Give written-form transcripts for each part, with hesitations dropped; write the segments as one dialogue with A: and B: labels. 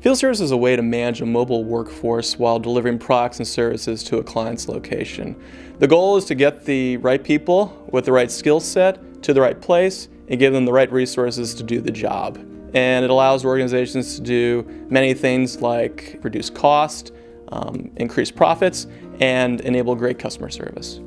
A: Field service is a way to manage a mobile workforce while delivering products and services to a client's location. The goal is to get the right people with the right skill set to the right place and give them the right resources to do the job. And it allows organizations to do many things like reduce cost, increase profits, and enable great customer service.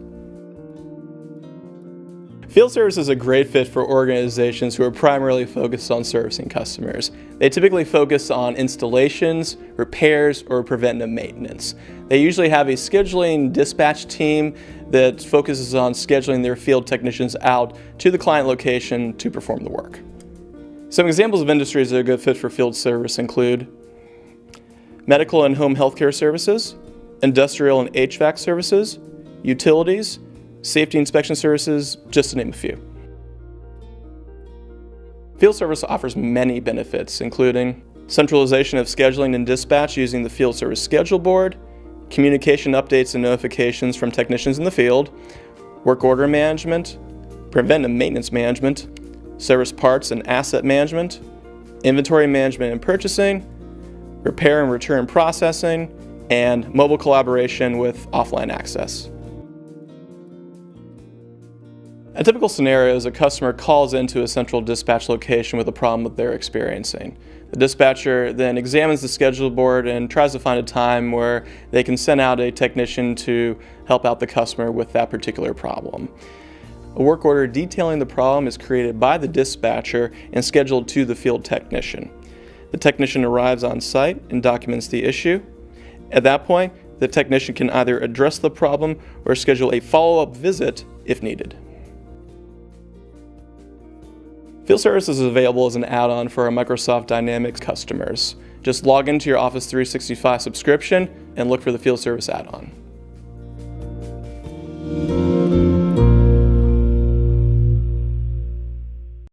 A: Field service is a great fit for organizations who are primarily focused on servicing customers. They typically focus on installations, repairs, or preventive maintenance. They usually have a scheduling dispatch team that focuses on scheduling their field technicians out to the client location to perform the work. Some examples of industries that are a good fit for field service include medical and home healthcare services, industrial and HVAC services, utilities, safety inspection services, just to name a few. Field service offers many benefits, including centralization of scheduling and dispatch using the field service schedule board, communication updates and notifications from technicians in the field, work order management, preventive maintenance management, service parts and asset management, inventory management and purchasing, repair and return processing, and mobile collaboration with offline access. A typical scenario is a customer calls into a central dispatch location with a problem that they're experiencing. The dispatcher then examines the schedule board and tries to find a time where they can send out a technician to help out the customer with that particular problem. A work order detailing the problem is created by the dispatcher and scheduled to the field technician. The technician arrives on site and documents the issue. At that point, the technician can either address the problem or schedule a follow-up visit if needed. Field service is available as an add-on for our Microsoft Dynamics customers. Just log into your Office 365 subscription and look for the field service add-on.